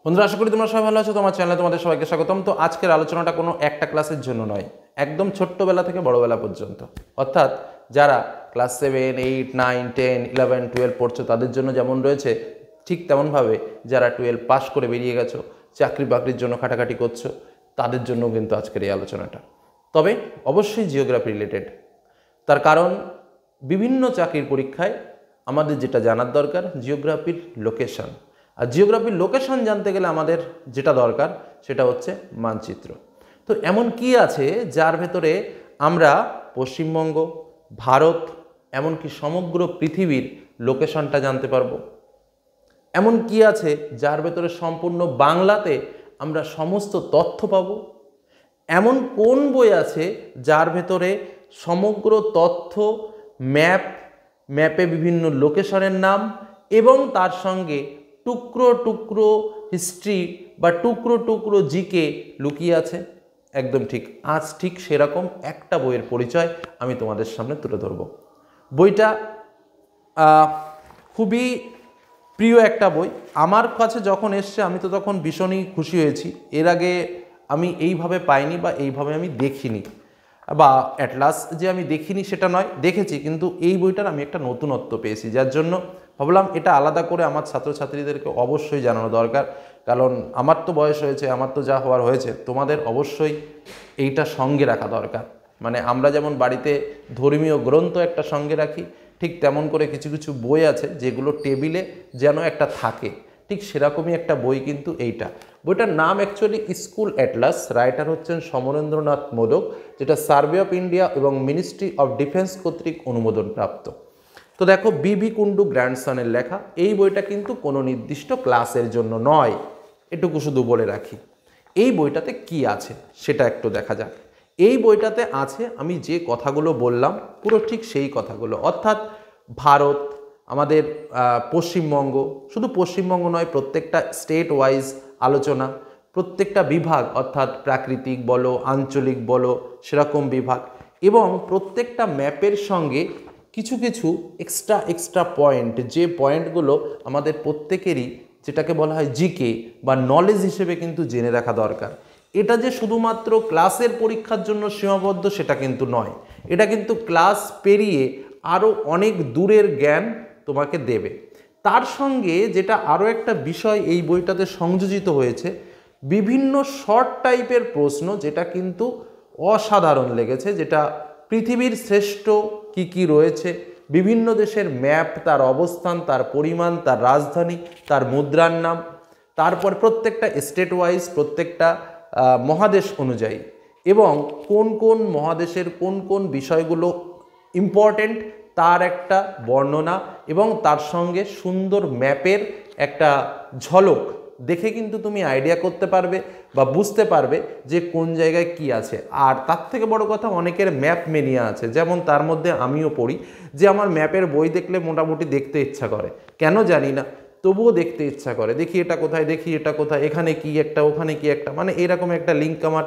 বন্ধুরা, আশা করি তোমরা সবাই ভালো আছো। তোমার চ্যানেলে তোমাদের সবাইকে স্বাগতম। তো আজকের আলোচনাটা কোনো একটা ক্লাসের জন্য নয়, একদম ছোট্টবেলা থেকে বড়বেলা পর্যন্ত, অর্থাৎ যারা ক্লাস 7, 8, 9, 10, 11, 12 পড়ছো তাদের জন্য যেমন রয়েছে, ঠিক তেমনভাবে যারা 12 পাস করে বেরিয়ে গেছো, চাকরি বাকরির জন্য খাটাখাটি করছো, তাদের জন্য কিন্তু আজকের এই আলোচনাটা। তবে অবশ্যই জিওগ্রাফি রিলেটেড। তার কারণ বিভিন্ন চাকরির পরীক্ষায় আমাদের যেটা জানার দরকার জিওগ্রাফির লোকেশন, আর জিওগ্রাফির লোকেশন জানতে গেলে আমাদের যেটা দরকার সেটা হচ্ছে মানচিত্র। তো এমন কি আছে যার ভেতরে আমরা পশ্চিমবঙ্গ, ভারত, এমনকি সমগ্র পৃথিবীর লোকেশনটা জানতে পারবো? এমন কি আছে যার ভেতরে সম্পূর্ণ বাংলাতে আমরা সমস্ত তথ্য পাবো? এমন কোন বই আছে যার ভেতরে সমগ্র তথ্য, ম্যাপে বিভিন্ন লোকেশনের নাম এবং তার সঙ্গে টুকরো টুকরো হিস্ট্রি বা টুকরো টুকরো জিকে লুকিয়ে আছে? একদম ঠিক, আজ ঠিক সেরকম একটা বইয়ের পরিচয় আমি তোমাদের সামনে তুলে ধরব। বইটা খুবই প্রিয় একটা বই। আমার কাছে যখন এসছে আমি তো তখন ভীষণই খুশি হয়েছি। এর আগে আমি এইভাবে পাইনি বা এইভাবে আমি দেখিনি, বা অ্যাটলাস যে আমি দেখিনি সেটা নয়, দেখেছি, কিন্তু এই বইটার আমি একটা নতুনত্ব পেয়েছি, যার জন্য ভাবলাম এটা আলাদা করে আমার ছাত্রছাত্রীদেরকে অবশ্যই জানানো দরকার। কারণ আমার তো বয়স হয়েছে, আমার তো যা হওয়ার হয়েছে, তোমাদের অবশ্যই এইটা সঙ্গে রাখা দরকার। মানে আমরা যেমন বাড়িতে ধর্মীয় গ্রন্থ একটা সঙ্গে রাখি, ঠিক তেমন করে কিছু কিছু বই আছে যেগুলো টেবিলে যেন একটা থাকে, ঠিক সেরকমই একটা বই কিন্তু এইটা। বইটার নাম অ্যাকচুয়ালি স্কুল অ্যাটলাস, রাইটার হচ্ছেন সমরেন্দ্রনাথ মোদক, যেটা সার্ভে অফ ইন্ডিয়া এবং মিনিস্ট্রি অফ ডিফেন্স কর্তৃক অনুমোদন প্রাপ্ত। তো দেখো, বিবি কুন্ডু গ্র্যান্ডসনের লেখা এই বইটা কিন্তু কোনো নির্দিষ্ট ক্লাসের জন্য নয়, এটুকু শুধু বলে রাখি। এই বইটাতে কি আছে সেটা একটু দেখা যাক। এই বইটাতে আছে আমি যে কথাগুলো বললাম পুরো ঠিক সেই কথাগুলো, অর্থাৎ ভারত, আমাদের পশ্চিমবঙ্গ, শুধু পশ্চিমবঙ্গ নয়, প্রত্যেকটা স্টেট ওয়াইজ আলোচনা, প্রত্যেকটা বিভাগ অর্থাৎ প্রাকৃতিক বলো, আঞ্চলিক বলো, সেরকম বিভাগ, এবং প্রত্যেকটা ম্যাপের সঙ্গে কিছু কিছু এক্সট্রা পয়েন্ট, যে পয়েন্টগুলো আমাদের প্রত্যেকেরই, যেটাকে বলা হয় জিকে বা নলেজ হিসেবে কিন্তু জেনে রাখা দরকার। এটা যে শুধুমাত্র ক্লাসের পরীক্ষার জন্য সীমাবদ্ধ সেটা কিন্তু নয়, এটা কিন্তু ক্লাস পেরিয়ে আরও অনেক দূরের জ্ঞান তোমাকে দেবে। তার সঙ্গে যেটা আরও একটা বিষয় এই বইটাতে সংযোজিত হয়েছে, বিভিন্ন শর্ট টাইপের প্রশ্ন, যেটা কিন্তু অসাধারণ লেগেছে, যেটা পৃথিবীর শ্রেষ্ঠ কি কি রয়েছে, বিভিন্ন দেশের ম্যাপ, তার অবস্থান, তার পরিমাণ, তার রাজধানী, তার মুদ্রার নাম, তারপর প্রত্যেকটা স্টেট ওয়াইজ, প্রত্যেকটা মহাদেশ অনুযায়ী, এবং কোন কোন মহাদেশের কোন কোন বিষয়গুলো ইম্পর্টেন্ট তার একটা বর্ণনা, এবং তার সঙ্গে সুন্দর ম্যাপের একটা ঝলক দেখে কিন্তু তুমি আইডিয়া করতে পারবে বা বুঝতে পারবে যে কোন জায়গায় কি আছে। আর তার থেকে বড় কথা, অনেকের ম্যাপ মেনিয়া আছে, যেমন তার মধ্যে আমিও পড়ি, যে আমার ম্যাপের বই দেখলে মোটামুটি দেখতে ইচ্ছা করে, কেন জানি না, তবুও দেখতে ইচ্ছা করে, দেখি এটা কোথায়, দেখি এটা কোথায়, এখানে কি একটা, ওখানে কি একটা, মানে এরকম একটা লিঙ্ক আমার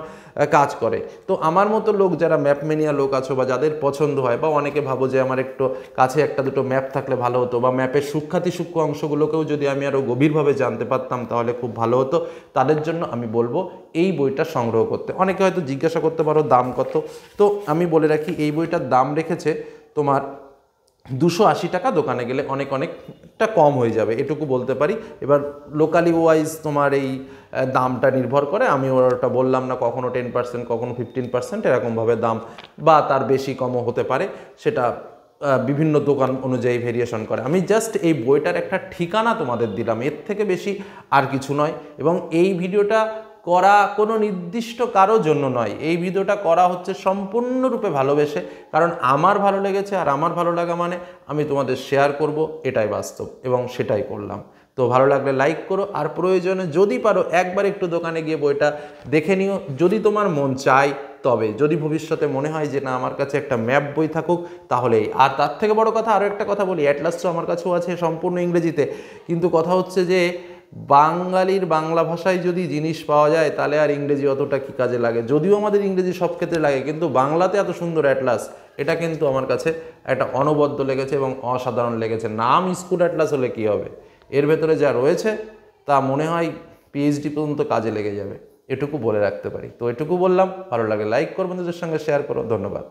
কাজ করে। তো আমার মতো লোক, যারা ম্যাপ মেনিয়া লোক আছো বা যাদের পছন্দ হয়, বা অনেকে ভাবো যে আমার একটু কাছে একটা দুটো ম্যাপ থাকলে ভালো হতো, বা ম্যাপের সূক্ষ্ম অংশগুলোকেও যদি আমি আরও গভীরভাবে জানতে পারতাম তাহলে খুব ভালো হতো, তাদের জন্য আমি বলবো এই বইটা সংগ্রহ করতে। অনেকে হয়তো জিজ্ঞাসা করতে পারো দাম কত, তো আমি বলে রাখি এই বইটার দাম রেখেছে তোমার 280 টাকা। দোকানে গেলে অনেকটা কম হয়ে যাবে, এটুকু বলতে পারি। এবার লোকালি ওয়াইজ তোমার এই দামটা নির্ভর করে, আমি ওটা বললাম না, কখনো 10%, কখনো 15% এরকমভাবে দাম, বা তার বেশি কমও হতে পারে, সেটা বিভিন্ন দোকান অনুযায়ী ভেরিয়েশন করে। আমি জাস্ট এই বইটার একটা ঠিকানা তোমাদের দিলাম, এর থেকে বেশি আর কিছু নয়। এবং এই ভিডিওটা করা কোনো নির্দিষ্ট কারোর জন্য নয়, এই ভিডিওটা করা হচ্ছে সম্পূর্ণরূপে ভালোবেসে, কারণ আমার ভালো লেগেছে, আর আমার ভালো লাগা মানে আমি তোমাদের শেয়ার করব, এটাই বাস্তব, এবং সেটাই করলাম। তো ভালো লাগলে লাইক করো, আর প্রয়োজনে যদি পারো একবার একটু দোকানে গিয়ে বইটা দেখে নিও, যদি তোমার মন চায়। তবে যদি ভবিষ্যতে মনে হয় যে না, আমার কাছে একটা ম্যাপ বই থাকুক, তাহলেই। আর তার থেকে বড় কথা, আরও একটা কথা বলি, অ্যাটলাস তো আমার কাছেও আছে সম্পূর্ণ ইংরেজিতে, কিন্তু কথা হচ্ছে যে বাঙালির বাংলা ভাষায় যদি জিনিস পাওয়া যায় তাহলে আর ইংরেজি অতটা কি কাজে লাগে। যদিও আমাদের ইংরেজি সব ক্ষেত্রে লাগে, কিন্তু বাংলাতে এত সুন্দর অ্যাটলাস, এটা কিন্তু আমার কাছে একটা অনবদ্য লেগেছে এবং অসাধারণ লেগেছে। নাম স্কুল অ্যাটলাস হলে কি হবে, এর ভেতরে যা রয়েছে তা মনে হয় পিএইচডি পর্যন্ত কাজে লেগে যাবে, এটুকু বলে রাখতে পারি। তো এটুকু বললাম, ভালো লাগে লাইক করো, বন্ধুদের সঙ্গে শেয়ার করো। ধন্যবাদ।